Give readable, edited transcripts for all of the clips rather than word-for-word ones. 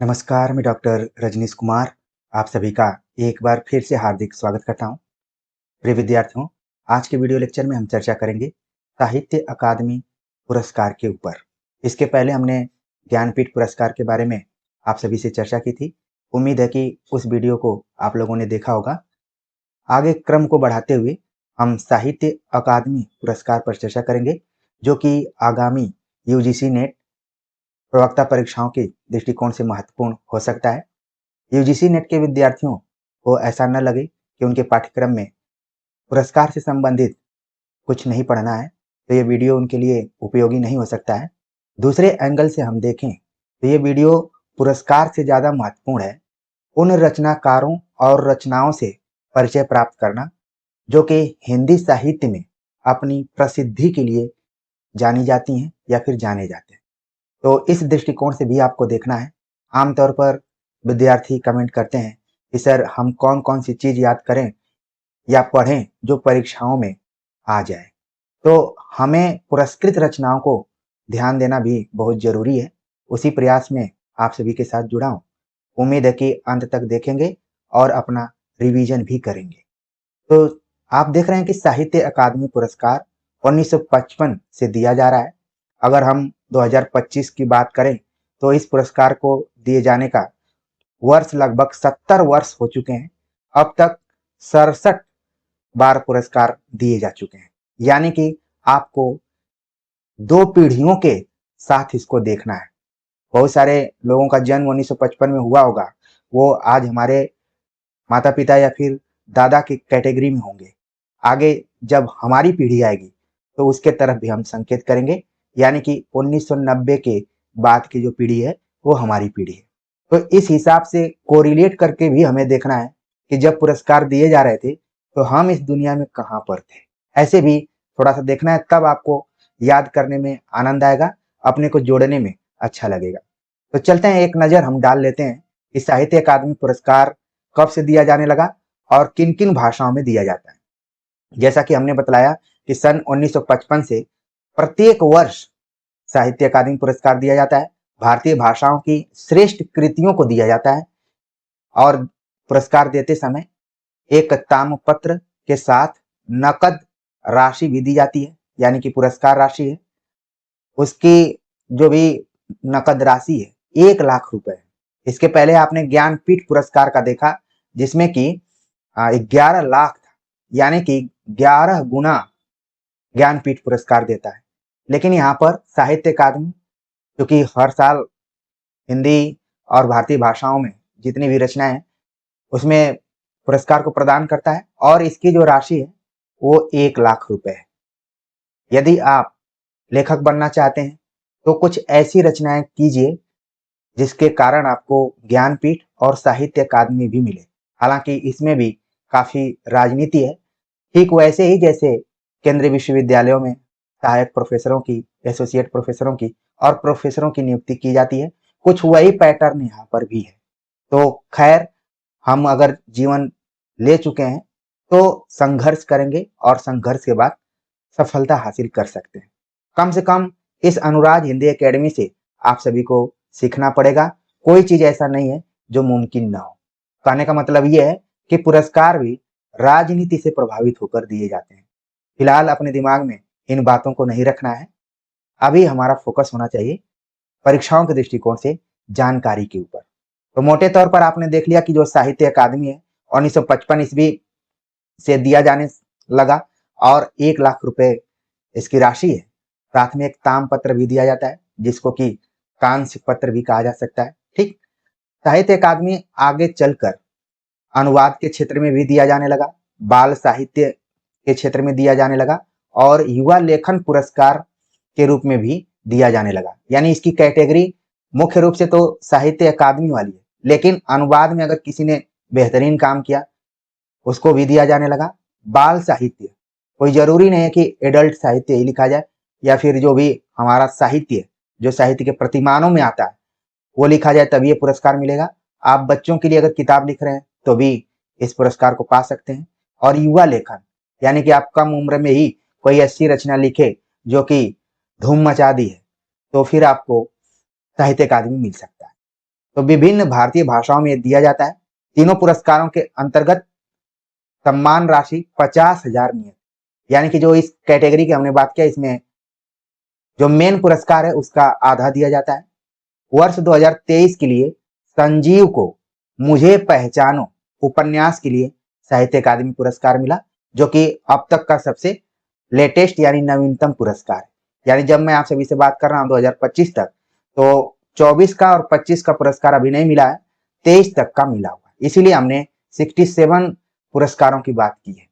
नमस्कार, मैं डॉक्टर रजनीश कुमार आप सभी का एक बार फिर से हार्दिक स्वागत करता हूं। प्रिय विद्यार्थियों, आज के वीडियो लेक्चर में हम चर्चा करेंगे साहित्य अकादमी पुरस्कार के ऊपर। इसके पहले हमने ज्ञानपीठ पुरस्कार के बारे में आप सभी से चर्चा की थी। उम्मीद है कि उस वीडियो को आप लोगों ने देखा होगा। आगे क्रम को बढ़ाते हुए हम साहित्य अकादमी पुरस्कार पर चर्चा करेंगे, जो कि आगामी यूजीसी नेट प्रवक्ता परीक्षाओं के दृष्टिकोण से महत्वपूर्ण हो सकता है। यूजीसी नेट के विद्यार्थियों को ऐसा न लगे कि उनके पाठ्यक्रम में पुरस्कार से संबंधित कुछ नहीं पढ़ना है, तो ये वीडियो उनके लिए उपयोगी नहीं हो सकता है। दूसरे एंगल से हम देखें तो ये वीडियो पुरस्कार से ज़्यादा महत्वपूर्ण है उन रचनाकारों और रचनाओं से परिचय प्राप्त करना जो कि हिंदी साहित्य में अपनी प्रसिद्धि के लिए जानी जाती हैं या फिर जाने जाते हैं। तो इस दृष्टिकोण से भी आपको देखना है। आमतौर पर विद्यार्थी कमेंट करते हैं कि सर हम कौन कौन सी चीज़ याद करें या पढ़ें जो परीक्षाओं में आ जाए। तो हमें पुरस्कृत रचनाओं को ध्यान देना भी बहुत ज़रूरी है। उसी प्रयास में आप सभी के साथ जुड़ा हूँ। उम्मीद है कि अंत तक देखेंगे और अपना रिवीजन भी करेंगे। तो आप देख रहे हैं कि साहित्य अकादमी पुरस्कार 1955 से दिया जा रहा है। अगर हम 2025 की बात करें तो इस पुरस्कार को दिए जाने का वर्ष लगभग 70 वर्ष हो चुके हैं। अब तक 67 बार पुरस्कार दिए जा चुके हैं। यानी कि आपको 2 पीढ़ियों के साथ इसको देखना है। बहुत सारे लोगों का जन्म 1955 में हुआ होगा, वो आज हमारे माता पिता या फिर दादा की कैटेगरी में होंगे। आगे जब हमारी पीढ़ी आएगी तो उसके तरफ भी हम संकेत करेंगे, यानी कि 1990 के बाद की जो पीढ़ी है वो हमारी पीढ़ी है। तो इस हिसाब से कोरिलेट करके भी हमें देखना है कि जब पुरस्कार दिए जा रहे थे तो हम इस दुनिया में कहाँ पर थे। ऐसे भी थोड़ा सा देखना है, तब आपको याद करने में आनंद आएगा, अपने को जोड़ने में अच्छा लगेगा। तो चलते हैं, एक नज़र हम डाल लेते हैं कि साहित्य अकादमी पुरस्कार कब से दिया जाने लगा और किन किन भाषाओं में दिया जाता है। जैसा कि हमने बतलाया कि सन 1955 से प्रत्येक वर्ष साहित्य अकादमी पुरस्कार दिया जाता है। भारतीय भाषाओं की श्रेष्ठ कृतियों को दिया जाता है और पुरस्कार देते समय एक ताम्रपत्र के साथ नकद राशि भी दी जाती है, यानी कि पुरस्कार राशि है। उसकी जो भी नकद राशि है 1 लाख रुपए है। इसके पहले आपने ज्ञानपीठ पुरस्कार का देखा, जिसमें कि 11 लाख था, यानी कि 11 गुना ज्ञानपीठ पुरस्कार देता है। लेकिन यहाँ पर साहित्य अकादमी, क्योंकि हर साल हिंदी और भारतीय भाषाओं में जितनी भी रचनाएं हैं उसमें पुरस्कार को प्रदान करता है और इसकी जो राशि है वो 1 लाख रुपए है। यदि आप लेखक बनना चाहते हैं तो कुछ ऐसी रचनाएं कीजिए जिसके कारण आपको ज्ञानपीठ और साहित्य अकादमी भी मिले। हालांकि इसमें भी काफी राजनीति है, ठीक वैसे ही जैसे केंद्रीय विश्वविद्यालयों में सहायक प्रोफेसरों की, एसोसिएट प्रोफेसरों की और प्रोफेसरों की नियुक्ति की जाती है, कुछ वही पैटर्न यहाँ पर भी है। तो खैर, हम अगर जीवन ले चुके हैं तो संघर्ष करेंगे और संघर्ष के बाद सफलता हासिल कर सकते हैं। कम से कम इस अनुराग हिंदी एकेडमी से आप सभी को सीखना पड़ेगा। कोई चीज ऐसा नहीं है जो मुमकिन ना हो। कहने का मतलब यह है कि पुरस्कार भी राजनीति से प्रभावित होकर दिए जाते हैं। फिलहाल अपने दिमाग में इन बातों को नहीं रखना है। अभी हमारा फोकस होना चाहिए परीक्षाओं के दृष्टिकोण से जानकारी के ऊपर। तो मोटे तौर पर आपने देख लिया कि जो साहित्य अकादमी है 1955 ईस्वी से दिया जाने लगा और 1 लाख रुपए इसकी राशि है। साथ में एक ताम्रपत्र भी दिया जाता है जिसको कि कांस्य पत्र भी कहा जा सकता है। ठीक, साहित्य अकादमी आगे चलकर अनुवाद के क्षेत्र में भी दिया जाने लगा, बाल साहित्य के क्षेत्र में दिया जाने लगा और युवा लेखन पुरस्कार के रूप में भी दिया जाने लगा। यानी इसकी कैटेगरी मुख्य रूप से तो साहित्य अकादमी वाली है, लेकिन अनुवाद में अगर किसी ने बेहतरीन काम किया उसको भी दिया जाने लगा। बाल साहित्य, कोई जरूरी नहीं है कि एडल्ट साहित्य ही लिखा जाए या फिर जो भी हमारा साहित्य जो साहित्य के प्रतिमानों में आता है वो लिखा जाए तभी ये पुरस्कार मिलेगा। आप बच्चों के लिए अगर किताब लिख रहे हैं तो भी इस पुरस्कार को पा सकते हैं। और युवा लेखन, यानी कि आप कम उम्र में ही कोई ऐसी रचना लिखे जो कि धूम मचा दी है, तो फिर आपको साहित्य अकादमी मिल सकता है। तो विभिन्न भारतीय भाषाओं में दिया जाता है। तीनों पुरस्कारों के अंतर्गत सम्मान राशि 50,000 नियत, यानी कि जो इस कैटेगरी की हमने बात किया, इसमें जो मेन पुरस्कार है उसका आधा दिया जाता है। वर्ष 2023 के लिए संजीव को मुझे पहचानो उपन्यास के लिए साहित्य अकादमी पुरस्कार मिला, जो कि अब तक का सबसे लेटेस्ट यानी नवीनतम पुरस्कार है। यानी जब मैं आप सभी से बात कर रहा हूं 2025 तक, तो 24 का और 25 का पुरस्कार अभी नहीं मिला है, 23 तक का मिला हुआ, इसीलिए हमने 67 पुरस्कारों की बात की है।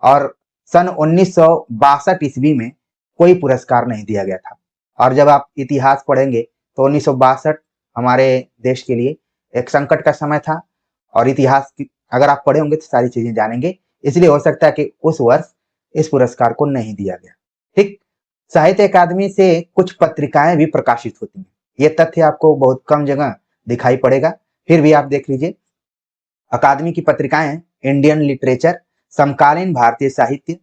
और सन 1962 ईस्वी में कोई पुरस्कार नहीं दिया गया था। और जब आप इतिहास पढ़ेंगे तो 1962 हमारे देश के लिए एक संकट का समय था, और इतिहास की अगर आप पढ़े होंगे तो सारी चीजें जानेंगे। इसलिए हो सकता है कि उस वर्ष इस पुरस्कार को नहीं दिया गया। ठीक, साहित्य अकादमी से कुछ पत्रिकाएं भी प्रकाशित होती हैं। ये तथ्य आपको बहुत कम जगह दिखाई पड़ेगा, फिर भी आप देख लीजिए। अकादमी की पत्रिकाएं हैं इंडियन लिटरेचर, समकालीन भारतीय साहित्य,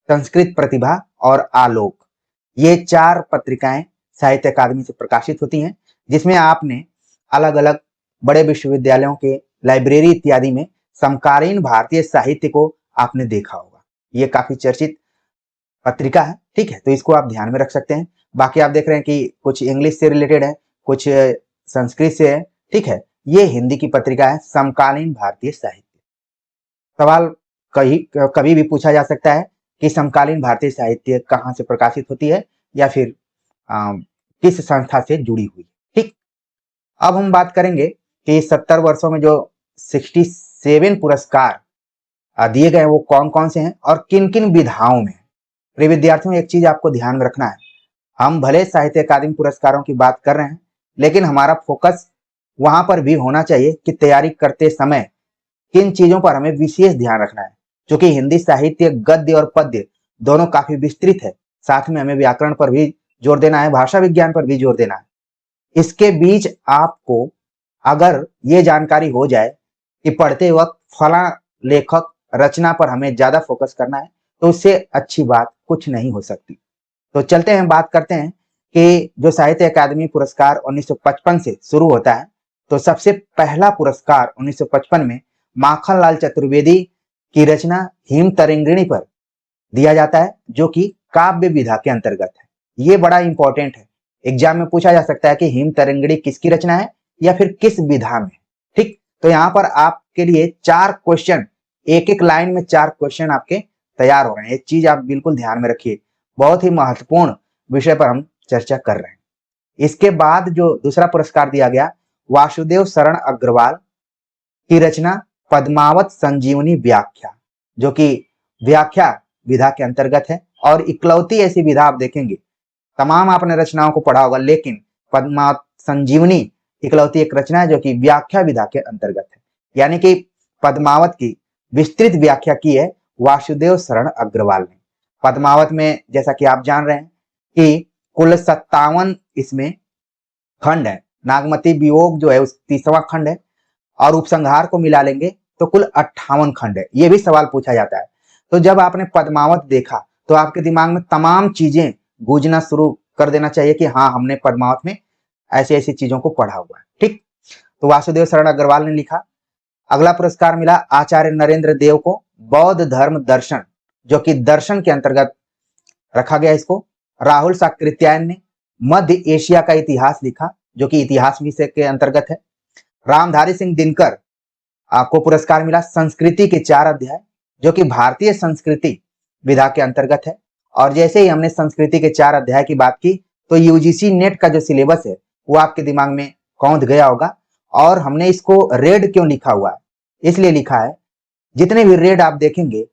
संस्कृत प्रतिभा और आलोक। ये 4 पत्रिकाएं साहित्य अकादमी से प्रकाशित होती हैं, जिसमें आपने अलग अलग बड़े विश्वविद्यालयों के लाइब्रेरी इत्यादि में समकालीन भारतीय साहित्य को आपने देखा होगा। ये काफी चर्चित पत्रिका है, ठीक है, तो इसको आप ध्यान में रख सकते हैं। बाकी आप देख रहे हैं कि कुछ इंग्लिश से रिलेटेड है, कुछ संस्कृत से है, ठीक है। ये हिंदी की पत्रिका है समकालीन भारतीय साहित्य। सवाल कभी भी पूछा जा सकता है कि समकालीन भारतीय साहित्य कहाँ से प्रकाशित होती है या फिर किस संस्था से जुड़ी हुई, ठीक। अब हम बात करेंगे कि 70 वर्षों में जो 67 पुरस्कार दिए गए वो कौन कौन से हैं और किन किन विधाओं में। प्रिय विद्यार्थियों, एक चीज आपको ध्यान में रखना है, हम भले साहित्य अकादमी पुरस्कारों की बात कर रहे हैं, लेकिन हमारा फोकस वहां पर भी होना चाहिए कि तैयारी करते समय किन चीजों पर हमें विशेष ध्यान रखना है। क्योंकि हिंदी साहित्य गद्य और पद्य दोनों काफी विस्तृत है, साथ में हमें व्याकरण पर भी जोर देना है, भाषा विज्ञान पर भी जोर देना है। इसके बीच आपको अगर ये जानकारी हो जाए कि पढ़ते वक्त फला लेखक रचना पर हमें ज्यादा फोकस करना है, तो उससे अच्छी बात कुछ नहीं हो सकती। तो चलते हैं, बात करते हैं कि जो साहित्य अकादमी पुरस्कार 1955 से शुरू होता है, तो सबसे पहला पुरस्कार 1955 में माखनलाल चतुर्वेदी की रचना हिम तरंगिणी पर दिया जाता है, जो कि काव्य विधा के अंतर्गत है। ये बड़ा इंपॉर्टेंट है, एग्जाम में पूछा जा सकता है कि हिम तरंगिणी किसकी रचना है या फिर किस विधा में, ठीक। तो यहाँ पर आपके लिए 4 क्वेश्चन, एक एक लाइन में 4 क्वेश्चन आपके तैयार हो रहे हैं। एक चीज आप बिल्कुल ध्यान में रखिए, बहुत ही महत्वपूर्ण विषय पर हम चर्चा कर रहे हैं। इसके बाद जो दूसरा पुरस्कार दिया गया, वासुदेव शरण अग्रवाल की रचना पद्मावत संजीवनी व्याख्या, जो कि व्याख्या विधा के अंतर्गत है। और इकलौती ऐसी विधा आप देखेंगे, तमाम आपने रचनाओं को पढ़ा होगा, लेकिन पद्मावत संजीवनी इकलौती एक रचना है जो कि व्याख्या विधा के अंतर्गत है। यानी कि पद्मावत की विस्तृत व्याख्या की है वासुदेव शरण अग्रवाल ने। पद्मावत में जैसा कि आप जान रहे हैं कि कुल 57 इसमें खंड है। नागमती वियोग जो है उस 30वां खंड है, और उपसंहार को मिला लेंगे तो कुल 58 खंड है। ये भी सवाल पूछा जाता है। तो जब आपने पद्मावत देखा तो आपके दिमाग में तमाम चीजें गूंजना शुरू कर देना चाहिए कि हाँ, हमने पद्मावत में ऐसी ऐसी चीजों को पढ़ा हुआ है, ठीक। तो वासुदेव शरण अग्रवाल ने लिखा। अगला पुरस्कार मिला आचार्य नरेंद्र देव को, बौद्ध धर्म दर्शन, जो कि दर्शन के अंतर्गत रखा गया इसको। राहुल साकृत्यायन ने मध्य एशिया का इतिहास लिखा, जो कि इतिहास विषय के अंतर्गत है। रामधारी सिंह दिनकर को पुरस्कार मिला संस्कृति के 4 अध्याय, जो कि भारतीय संस्कृति विधा के अंतर्गत है। और जैसे ही हमने संस्कृति के 4 अध्याय की बात की, तो यूजीसी नेट का जो सिलेबस है वो आपके दिमाग में कौंध गया होगा। और हमने इसको रेड क्यों लिखा हुआ है, इसलिए लिखा है, जितने भी रेड आप देखेंगे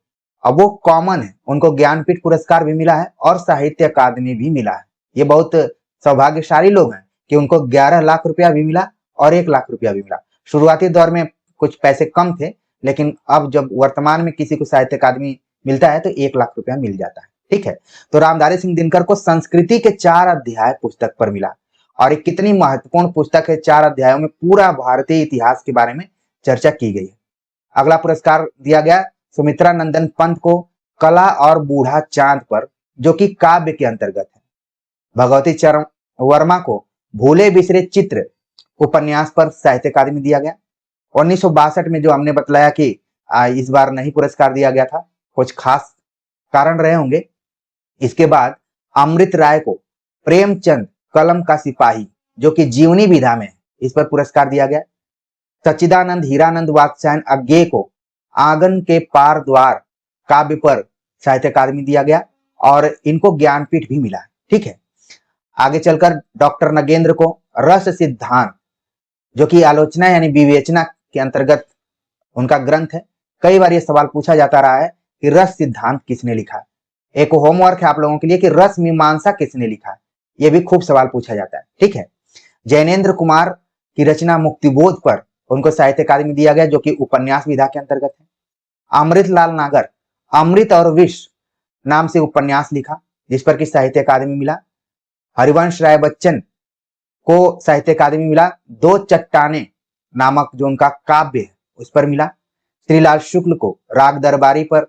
अब वो कॉमन है, उनको ज्ञानपीठ पुरस्कार भी मिला है और साहित्य अकादमी भी मिला है। ये बहुत सौभाग्यशाली लोग हैं कि उनको 11 लाख रुपया भी मिला और 1 लाख रुपया भी मिला। शुरुआती दौर में कुछ पैसे कम थे, लेकिन अब जब वर्तमान में किसी को साहित्य अकादमी मिलता है तो 1 लाख रुपया मिल जाता है, ठीक है। तो रामधारी सिंह दिनकर को संस्कृति के 4 अध्याय पुस्तक पर मिला। और एक कितनी महत्वपूर्ण पुस्तक है, 4 अध्यायों में पूरा भारतीय इतिहास के बारे में चर्चा की गई है। अगला पुरस्कार दिया गया सुमित्रा नंदन पंत को कला और बूढ़ा चांद पर, जो कि काव्य के अंतर्गत है। भगवती चरण वर्मा को भूले बिसरे चित्र उपन्यास पर साहित्य अकादमी दिया गया। 1962 में जो हमने बतलाया कि इस बार नहीं पुरस्कार दिया गया था, कुछ खास कारण रहे होंगे। इसके बाद अमृत राय को प्रेमचंद कलम का सिपाही, जो कि जीवनी विधा में, इस पर पुरस्कार दिया गया। सच्चिदानंद हीरानंद वात्स्यायन अज्ञेय को आंगन के पार द्वार काव्य पर साहित्य अकादमी दिया गया और इनको ज्ञानपीठ भी मिला। ठीक है, आगे चलकर डॉक्टर नगेंद्र को रस सिद्धांत, जो कि आलोचना यानी विवेचना के अंतर्गत उनका ग्रंथ है। कई बार यह सवाल पूछा जाता रहा है कि रस सिद्धांत किसने लिखा। एक होमवर्क है आप लोगों के लिए कि रस मीमांसा किसने लिखा, यह भी खूब सवाल पूछा जाता है। ठीक है, जैनेन्द्र कुमार की रचना मुक्तिबोध पर उनको साहित्य अकादमी दिया गया, जो कि उपन्यास विधा के अंतर्गत है। अमृतलाल नागर अमृत और विष नाम से उपन्यास लिखा, जिस पर कि साहित्य अकादमी मिला। हरिवंश राय बच्चन को साहित्य अकादमी मिला। दो चट्टाने नामक जो उनका काव्य है उस पर मिला। श्रीलाल शुक्ल को राग दरबारी पर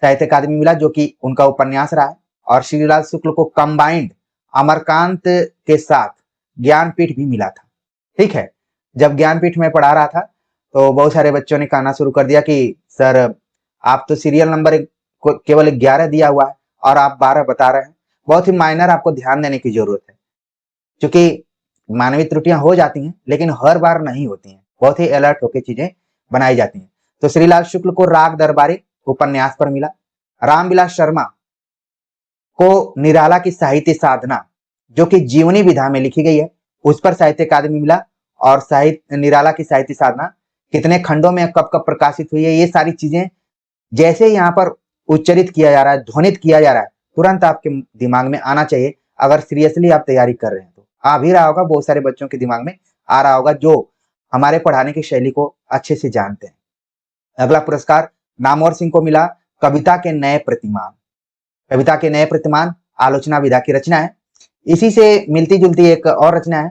साहित्य अकादमी मिला, जो कि उनका उपन्यास रहा है। और श्रीलाल शुक्ल को कंबाइंड अमरकांत के साथ ज्ञानपीठ भी मिला था। ठीक है, जब ज्ञानपीठ में पढ़ा रहा था तो बहुत सारे बच्चों ने कहना शुरू कर दिया कि सर आप तो सीरियल नंबर केवल 11 दिया हुआ है और आप 12 बता रहे हैं। बहुत ही माइनर आपको ध्यान देने की जरूरत है, क्योंकि मानवीय त्रुटियां हो जाती हैं लेकिन हर बार नहीं होती हैं, बहुत ही अलर्ट होकर चीजें बनाई जाती हैं। तो श्रीलाल शुक्ल को राग दरबारी उपन्यास पर मिला। रामविलास शर्मा को निराला की साहित्य साधना, जो कि जीवनी विधा में लिखी गई है, उस पर साहित्य अकादमी मिला। और साहित्य निराला की साहित्य साधना कितने खंडों में कब कब प्रकाशित हुई है, ये सारी चीजें जैसे यहाँ पर उच्चरित किया जा रहा है, ध्वनित किया जा रहा है, तुरंत आपके दिमाग में आना चाहिए। अगर सीरियसली आप तैयारी कर रहे हैं तो आ भी रहा होगा, बहुत सारे बच्चों के दिमाग में आ रहा होगा जो हमारे पढ़ाने की शैली को अच्छे से जानते हैं। अगला पुरस्कार नामवर सिंह को मिला, कविता के नए प्रतिमान। कविता के नए प्रतिमान आलोचना विधा की रचना है। इसी से मिलती जुलती एक और रचना है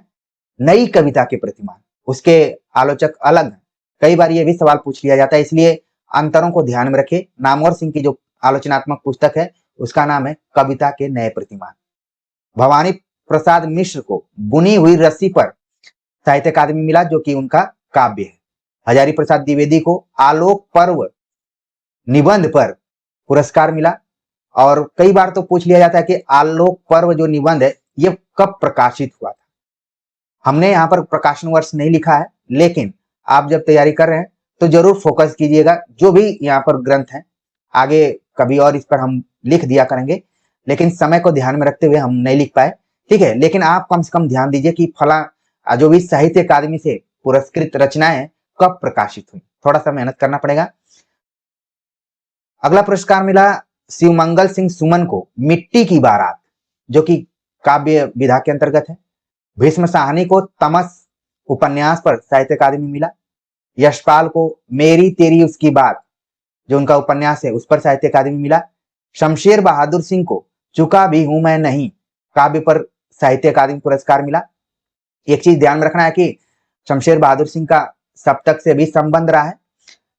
नई कविता के प्रतिमान, उसके आलोचक अलग हैं। कई बार ये भी सवाल पूछ लिया जाता है, इसलिए अंतरों को ध्यान में रखें। नामवर सिंह की जो आलोचनात्मक पुस्तक है उसका नाम है कविता के नए प्रतिमान। भवानी प्रसाद मिश्र को बुनी हुई रस्सी पर साहित्य अकादमी मिला, जो कि उनका काव्य है। हजारी प्रसाद द्विवेदी को आलोक पर्व निबंध पर पुरस्कार मिला। और कई बार तो पूछ लिया जाता है कि आलोक पर्व जो निबंध है ये कब प्रकाशित हुआ था। हमने यहाँ पर प्रकाशन वर्ष नहीं लिखा है, लेकिन आप जब तैयारी कर रहे हैं तो जरूर फोकस कीजिएगा। जो भी यहाँ पर ग्रंथ हैं आगे कभी और इस पर हम लिख दिया करेंगे, लेकिन समय को ध्यान में रखते हुए हम नहीं लिख पाए। ठीक है, लेकिन आप कम से कम ध्यान दीजिए कि फला जो भी साहित्य अकादमी से पुरस्कृत रचनाएं कब प्रकाशित हुई, थोड़ा सा मेहनत करना पड़ेगा। अगला पुरस्कार मिला शिवमंगल सिंह सुमन को मिट्टी की बारात, जो कि काव्य विधा के अंतर्गत है। भीष्म साहनी को तमस उपन्यास पर साहित्य अकादमी मिला। यशपाल को मेरी तेरी उसकी बात, जो उनका उपन्यास है, उस पर साहित्य अकादमी मिला। शमशेर बहादुर सिंह को चुका भी हूं मैं नहीं काव्य पर साहित्य अकादमी पुरस्कार मिला। एक चीज ध्यान में रखना है कि शमशेर बहादुर सिंह का सप्तक से भी संबंध रहा है।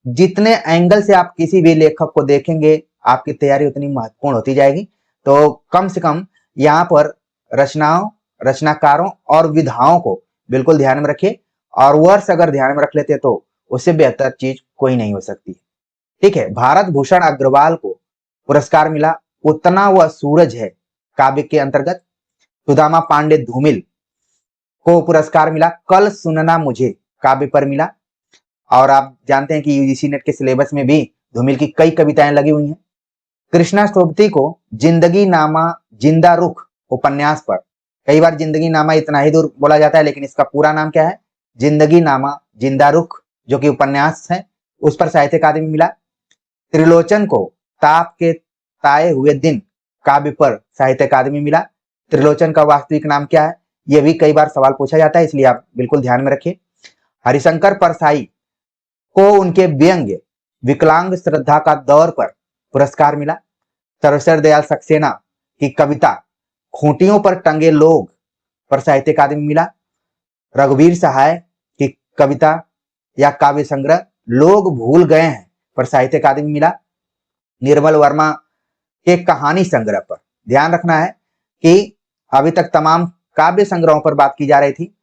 जितने एंगल से आप किसी भी लेखक को देखेंगे आपकी तैयारी उतनी महत्वपूर्ण होती जाएगी। तो कम से कम यहाँ पर रचनाओं, रचनाकारों और विधाओं को बिल्कुल ध्यान में रखिए, और वर्ष अगर ध्यान में रख लेते तो उससे बेहतर चीज कोई नहीं हो सकती। ठीक है, भारत भूषण अग्रवाल को पुरस्कार मिला उतना वह सूरज है काव्य के अंतर्गत। सुदामा पांडे धूमिल को पुरस्कार मिला कल सुनना मुझे काव्य पर मिला। और आप जानते हैं कि यूजीसी नेट के सिलेबस में भी धूमिल की कई कविताएं लगी हुई हैं। कृष्णा सोबती को जिंदगी नामा जिंदा रुख उपन्यास पर, कई बार जिंदगी नामा इतना ही दूर बोला जाता है, लेकिन इसका पूरा नाम क्या है, जिंदगी नामा जिंदा रुख, जो कि उपन्यास है, उस पर साहित्य अकादमी मिला। त्रिलोचन को ताप के ताए हुए दिन काव्य पर साहित्य अकादमी मिला। त्रिलोचन का वास्तविक नाम क्या है, यह भी कई बार सवाल पूछा जाता है, इसलिए आप बिल्कुल ध्यान में रखिए। हरिशंकर परसाई को उनके व्यंग्य विकलांग श्रद्धा का दौर पर पुरस्कार मिला। सर्वश्रेष्ठ दयाल सक्सेना की कविता खूंटियों पर टंगे लोग पर साहित्य अकादमी मिला। रघुवीर सहाय की कविता या काव्य संग्रह लोग भूल गए हैं पर साहित्य अकादमी मिला। निर्मल वर्मा के कहानी संग्रह पर, ध्यान रखना है कि अभी तक तमाम काव्य संग्रहों पर बात की जा रही थी,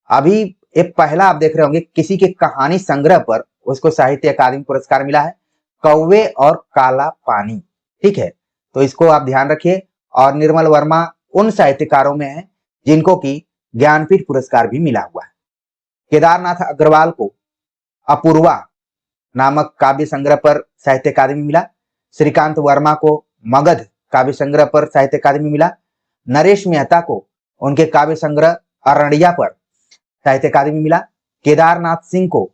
अभी ये पहला आप देख रहे होंगे किसी के कहानी संग्रह पर उसको साहित्य अकादमी पुरस्कार मिला है, कौवे और काला पानी। ठीक है, तो इसको आप ध्यान रखिए। और निर्मल वर्मा उन साहित्यकारों में है जिनको की ज्ञानपीठ पुरस्कार भी मिला हुआ है। केदारनाथ अग्रवाल को अपूर्वा नामक काव्य संग्रह पर साहित्य अकादमी मिला। श्रीकांत वर्मा को मगध काव्य संग्रह पर साहित्य अकादमी मिला। नरेश मेहता को उनके काव्य संग्रह अरण्या पर साहित्य अकादमी मिला। केदारनाथ सिंह को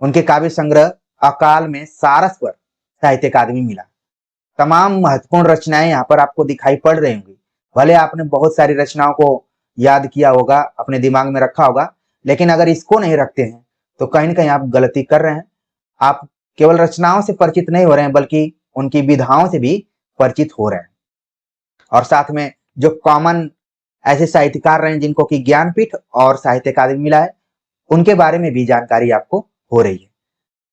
उनके काव्य संग्रह अकाल में सारस पर साहित्य अकादमी मिला। तमाम महत्वपूर्ण रचनाएं यहाँ पर आपको दिखाई पड़ रही होंगी। भले आपने बहुत सारी रचनाओं को याद किया होगा, अपने दिमाग में रखा होगा, लेकिन अगर इसको नहीं रखते हैं तो कहीं ना कहीं आप गलती कर रहे हैं। आप केवल रचनाओं से परिचित नहीं हो रहे हैं बल्कि उनकी विधाओं से भी परिचित हो रहे हैं। और साथ में जो कॉमन ऐसे साहित्यकार रहे हैं जिनको कि ज्ञानपीठ और साहित्य अकादमी मिला है, उनके बारे में भी जानकारी आपको हो रही है।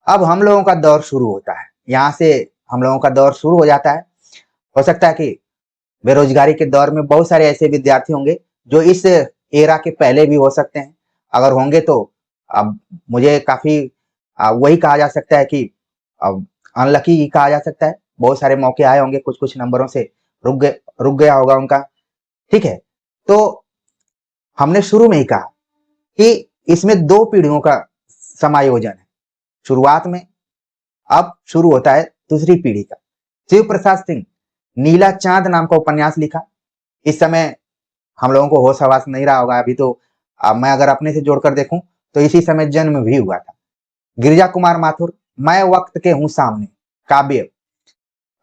अब हम लोगों का दौर शुरू होता है, यहाँ से हम लोगों का दौर शुरू हो जाता है। हो सकता है कि बेरोजगारी के दौर में बहुत सारे ऐसे विद्यार्थी होंगे जो इस एरा के पहले भी हो सकते हैं। अगर होंगे तो अब मुझे काफी वही कहा जा सकता है कि अनलकी ही कहा जा सकता है। बहुत सारे मौके आए होंगे, कुछ कुछ नंबरों से रुक गया होगा उनका। ठीक है, तो हमने शुरू में ही कहा कि इसमें 2 पीढ़ियों का समायोजन है शुरुआत में। अब शुरू होता है दूसरी पीढ़ी का। शिव प्रसाद सिंह नीला चांद नाम का उपन्यास लिखा। इस समय हम लोगों को होश हवास नहीं रहा होगा अभी तो। मैं अगर अपने से जोड़कर देखूं तो इसी समय जन्म भी हुआ था। गिरिजा कुमार माथुर मैं वक्त के हूं सामने काव्य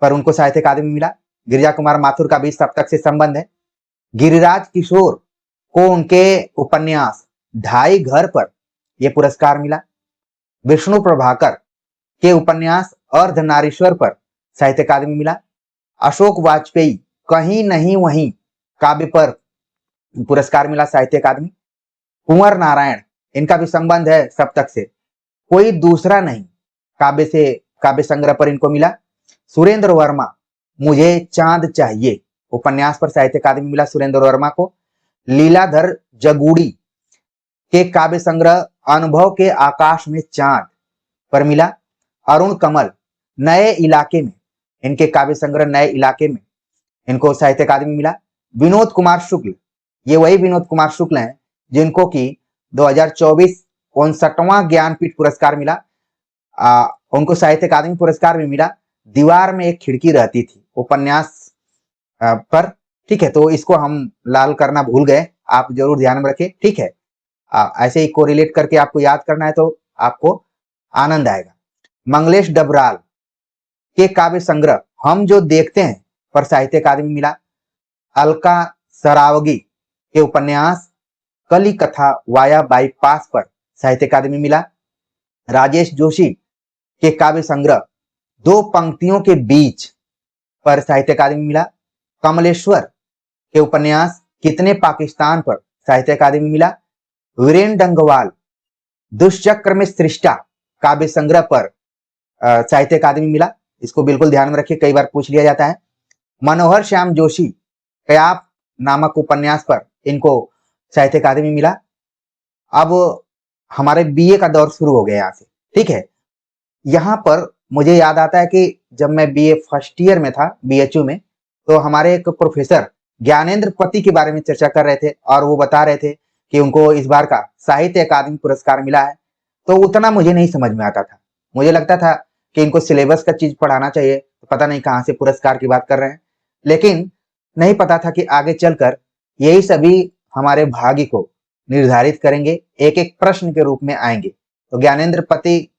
पर उनको साहित्य अकादमी मिला। गिरिजा कुमार माथुर का भी सप्तक से संबंध है। गिरिराज किशोर को उनके उपन्यास ढाई घर पर यह पुरस्कार मिला। विष्णु प्रभाकर के उपन्यास अर्धनारीश्वर पर साहित्य अकादमी मिला। अशोक वाजपेयी कहीं नहीं वहीं काव्य पर पुरस्कार मिला साहित्य अकादमी। कुंवर नारायण इनका भी संबंध है सप्तक से, कोई दूसरा नहीं काव्य संग्रह पर इनको मिला। सुरेंद्र वर्मा मुझे चांद चाहिए उपन्यास पर साहित्य अकादमी मिला सुरेंद्र वर्मा को। लीलाधर जगूड़ी के काव्य संग्रह अनुभव के आकाश में चांद पर मिला। अरुण कमल नए इलाके में इनके काव्य संग्रह नए इलाके में इनको साहित्य अकादमी मिला। विनोद कुमार शुक्ल ये वही विनोद कुमार शुक्ल हैं जिनको कि 2024 59वां ज्ञानपीठ पुरस्कार मिला। उनको साहित्य अकादमी पुरस्कार भी मिला। दीवार में एक खिड़की रहती थी उपन्यास पर। ठीक है, तो इसको हम लाल करना भूल गए, आप जरूर ध्यान में रखें। ठीक है, ऐसे ही कोरिलेट करके आपको याद करना है तो आपको आनंद आएगा। मंगलेश डबराल के काव्य संग्रह हम जो देखते हैं पर साहित्य अकादमी मिला। अलका सरावगी के उपन्यास कली कथा वाया बाईपास पर साहित्य अकादमी मिला। राजेश जोशी के काव्य संग्रह 2 पंक्तियों के बीच पर साहित्य अकादमी मिला। कमलेश्वर के उपन्यास कितने पाकिस्तान पर साहित्य अकादमी मिला। वीरेन डंगवाल दुष्चक्र में सृष्टा काव्य संग्रह पर साहित्य अकादमी मिला। इसको बिल्कुल ध्यान में रखिए, कई बार पूछ लिया जाता है। मनोहर श्याम जोशी कयाप नामक उपन्यास पर इनको साहित्य अकादमी मिला। अब हमारे बीए का दौर शुरू हो गया यहाँ से। ठीक है, यहाँ पर मुझे याद आता है कि जब मैं बीए फर्स्ट ईयर में था बीएचयू में, तो हमारे एक प्रोफेसर ज्ञानेंद्र पति के बारे में चर्चा कर रहे थे और वो बता रहे थे कि उनको इस बार का साहित्य अकादमी पुरस्कार मिला है। तो उतना मुझे नहीं समझ में आता था, मुझे लगता था कि इनको सिलेबस का चीज पढ़ाना चाहिए, तो पता नहीं कहाँ से पुरस्कार की बात कर रहे हैं। लेकिन नहीं पता था कि आगे चलकर यही सभी हमारे भाग्य को निर्धारित करेंगे, एक एक प्रश्न के रूप में आएंगे। तो ज्ञानेंद्र पति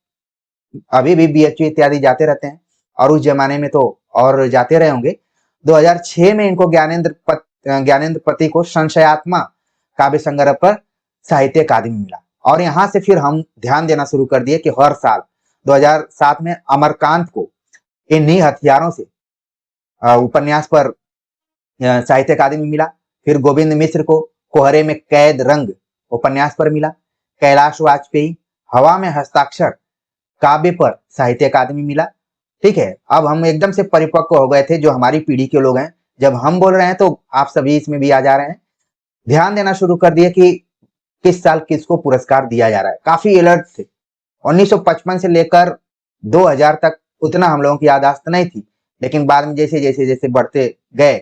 अभी भी बीएचयू इत्यादि जाते रहते हैं और उस जमाने में तो और जाते रहे होंगे। 2006 में इनको ज्ञानेंद्र पति को संशयात्मा काव्य संग्रह पर साहित्य अकादमी मिला। और यहाँ से फिर हम ध्यान देना शुरू कर दिए कि हर साल 2007 में अमरकांत को इन्हीं हथियारों से उपन्यास पर साहित्य अकादमी मिला। फिर गोविंद मिश्र को कोहरे में कैद रंग उपन्यास पर मिला। कैलाश वाजपेयी हवा में हस्ताक्षर काव्य पर साहित्य अकादमी मिला। ठीक है, अब हम एकदम से परिपक्व हो गए थे जो हमारी पीढ़ी के लोग हैं। जब हम बोल रहे हैं तो आप सभी इसमें भी आ जा रहे हैं। ध्यान देना शुरू कर दिए कि किस साल किसको पुरस्कार दिया जा रहा है, काफी अलर्ट थे। 1955 से लेकर 2000 तक उतना हम लोगों की याददाश्त नहीं थी, लेकिन बाद में जैसे जैसे जैसे बढ़ते गए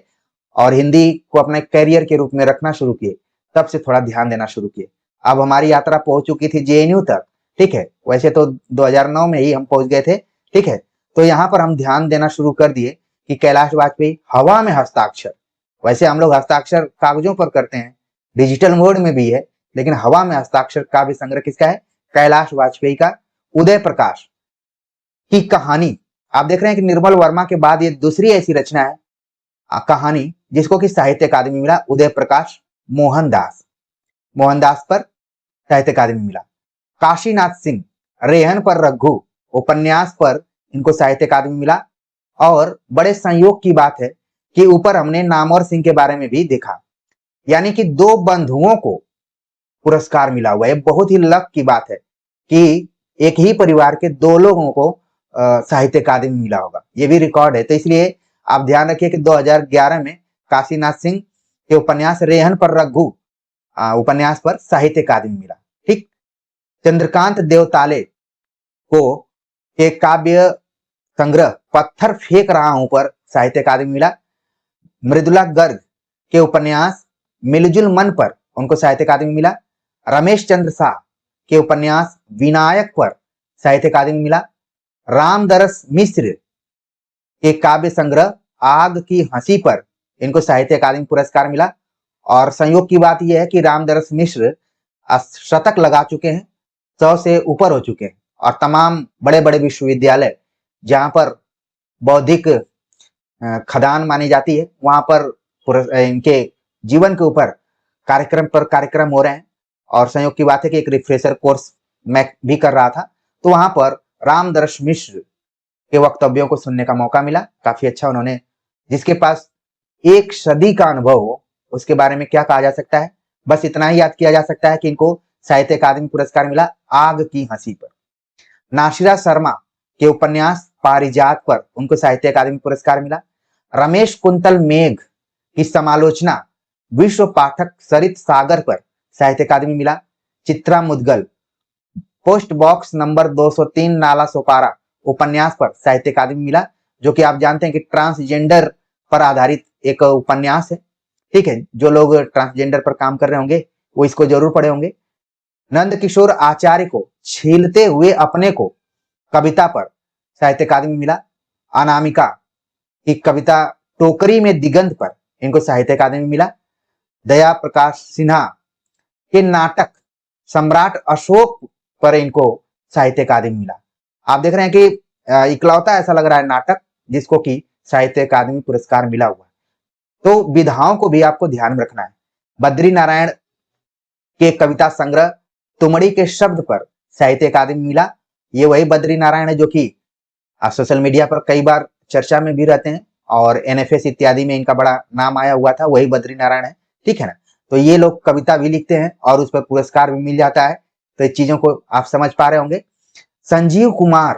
और हिंदी को अपने करियर के रूप में रखना शुरू किए, तब से थोड़ा ध्यान देना शुरू किए। अब हमारी यात्रा पहुंच चुकी थी जेएनयू तक, ठीक है। वैसे तो 2009 में ही हम पहुंच गए थे, ठीक है। तो यहाँ पर हम ध्यान देना शुरू कर दिए कि कैलाश वाजपेयी हवा में हस्ताक्षर, वैसे हम लोग हस्ताक्षर कागजों पर करते हैं, डिजिटल मोड में भी है, लेकिन हवा में हस्ताक्षर काव्य संग्रह किसका है, कैलाश वाजपेयी का। उदय प्रकाश की कहानी, आप देख रहे हैं कि निर्मल वर्मा के बाद ये दूसरी ऐसी रचना है कहानी जिसको कि साहित्य अकादमी मिला। उदय प्रकाश मोहनदास पर साहित्य अकादमी मिला। काशीनाथ सिंह रेहन पर रघु उपन्यास पर इनको साहित्य अकादमी मिला। और बड़े संयोग की बात है कि ऊपर हमने नामवर सिंह के बारे में भी देखा, यानी कि दो बंधुओं को पुरस्कार मिला हुआ है। बहुत ही लक की बात है कि एक ही परिवार के दो लोगों को साहित्य अकादमी मिला होगा, ये भी रिकॉर्ड है। तो इसलिए आप ध्यान रखिए कि 2011 में काशीनाथ सिंह के उपन्यास रेहन पर रघु उपन्यास पर साहित्य अकादमी मिला, ठीक। चंद्रकांत देवताले को एक काव्य संग्रह पत्थर फेंक रहा हूं पर साहित्य अकादमी मिला। मृदुला गर्ग के उपन्यास मिलजुल मन पर उनको साहित्य अकादमी मिला। रमेश चंद्र शाह के उपन्यास विनायक पर साहित्य अकादमी मिला। रामदरस मिश्र के काव्य संग्रह आग की हंसी पर इनको साहित्य अकादमी पुरस्कार मिला। और संयोग की बात यह है कि रामदरस मिश्र शतक लगा चुके हैं, 100 से ऊपर हो चुके हैं, और तमाम बड़े बड़े विश्वविद्यालय जहां पर बौद्धिक खदान मानी जाती है, वहां पर इनके जीवन के ऊपर कार्यक्रम हो रहे हैं। और संयोग की बात है कि एक रिफ्रेशर कोर्स मैं भी कर रहा था, तो वहां पर रामदरस मिश्र के वक्तव्यों को सुनने का मौका मिला। काफी अच्छा उन्होंने, जिसके पास एक सदी का अनुभव हो उसके बारे में क्या कहा जा सकता है, बस इतना ही याद किया जा सकता है कि इनको साहित्य अकादमी पुरस्कार मिला आग की हंसी पर। नासिरा शर्मा के उपन्यास पारिजात पर उनको साहित्य अकादमी पुरस्कार मिला। रमेश कुंतल मेघ की समालोचना विश्व पाठक सरित सागर पर साहित्य अकादमी मिला। Chitra Mudgal post box number 203 Nala Sopara उपन्यास पर साहित्य अकादमी मिला, जो कि आप जानते हैं कि ट्रांसजेंडर पर आधारित एक उपन्यास है, ठीक है। जो लोग ट्रांसजेंडर पर काम कर रहे होंगे वो इसको जरूर पढ़े होंगे। नंद किशोर आचार्य को छीलते हुए अपने को कविता पर साहित्य अकादमी मिला। अनामिका की कविता टोकरी में दिगंत पर इनको साहित्य अकादमी मिला। दया प्रकाश सिन्हा के नाटक सम्राट अशोक पर इनको साहित्य अकादमी मिला। आप देख रहे हैं कि इकलौता ऐसा लग रहा है नाटक जिसको कि साहित्य अकादमी पुरस्कार मिला हुआ। तो विधाओं को भी आपको ध्यान में रखना है। बद्री नारायण के कविता संग्रह तुमड़ी के शब्द पर साहित्य अकादमी मिला। ये वही बद्री नारायण है जो कि सोशल मीडिया पर कई बार चर्चा में भी रहते हैं और एनएफएस इत्यादि में इनका बड़ा नाम आया हुआ था, वही बद्री नारायण है, ठीक है ना। तो ये लोग कविता भी लिखते हैं और उस पर पुरस्कार भी मिल जाता है। तो इस चीजों को आप समझ पा रहे होंगे। संजीव कुमार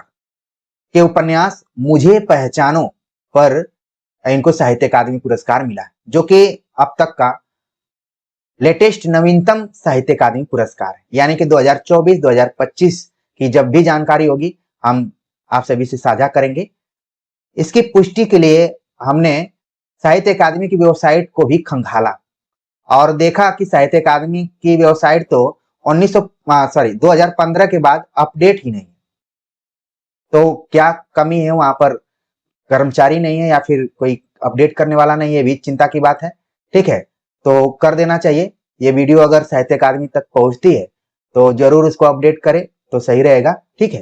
के उपन्यास मुझे पहचानो पर इनको साहित्य अकादमी पुरस्कार मिला, जो कि अब तक का लेटेस्ट नवीनतम साहित्य अकादमी पुरस्कार है। यानी कि 2024-2025 की जब भी जानकारी होगी हम आप सभी से साझा करेंगे। इसकी पुष्टि के लिए हमने साहित्य अकादमी की वेबसाइट को भी खंगाला और देखा कि साहित्य अकादमी की वेबसाइट तो 2015 के बाद अपडेट ही नहीं है। तो क्या कमी है वहां पर, कर्मचारी नहीं है या फिर कोई अपडेट करने वाला नहीं है, भी चिंता की बात है, ठीक है। तो कर देना चाहिए। ये वीडियो अगर साहित्य अकादमी तक पहुंचती है तो जरूर उसको अपडेट करें तो सही रहेगा, ठीक है।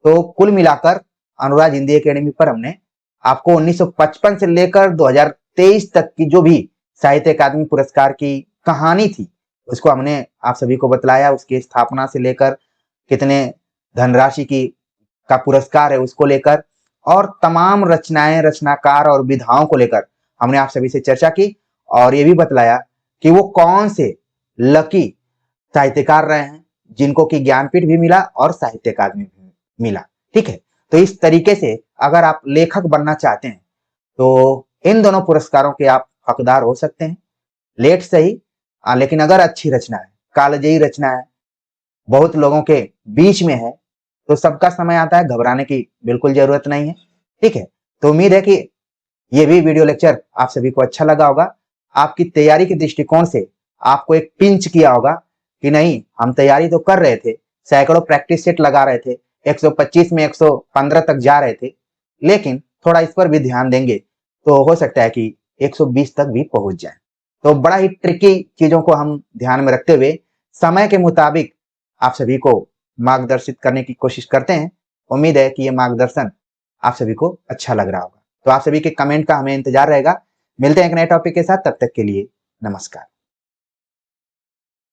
तो कुल मिलाकर अनुराज हिंदी एकेडमी पर हमने आपको 1955 से लेकर 2023 तक की जो भी साहित्य अकादमी पुरस्कार की कहानी थी उसको हमने आप सभी को बतलाया। उसकी स्थापना से लेकर कितने धनराशि की का पुरस्कार है उसको लेकर, और तमाम रचनाएं, रचनाकार और विधाओं को लेकर हमने आप सभी से चर्चा की और ये भी बतलाया कि वो कौन से लकी साहित्यकार रहे हैं जिनको कि ज्ञानपीठ भी मिला और साहित्य अकादमी भी मिला, ठीक है। तो इस तरीके से अगर आप लेखक बनना चाहते हैं तो इन दोनों पुरस्कारों के आप हकदार हो सकते हैं। लेट सही, लेकिन अगर अच्छी रचना है, कालजयी रचना है, बहुत लोगों के बीच में है, तो सबका समय आता है, घबराने की बिल्कुल जरूरत नहीं है। ठीक है, तो उम्मीद है कि ये भी वीडियो लेक्चर आप सभी को अच्छा लगा होगा। आपकी तैयारी के दृष्टिकोण से आपको एक पिंच किया होगा कि नहीं, हम तैयारी तो कर रहे थे, सैकड़ों प्रैक्टिस सेट लगा रहे थे, 125 में 115 तक जा रहे थे, लेकिन थोड़ा इस पर भी ध्यान देंगे तो हो सकता है कि 120 तक भी पहुंच जाए। तो बड़ा ही ट्रिकी चीजों को हम ध्यान में रखते हुए समय के मुताबिक आप सभी को मार्गदर्शित करने की कोशिश करते हैं। उम्मीद है कि ये मार्गदर्शन आप सभी को अच्छा लग रहा होगा। तो आप सभी के कमेंट का हमें इंतजार रहेगा। मिलते हैं एक नए टॉपिक के साथ, तब तक के लिए नमस्कार।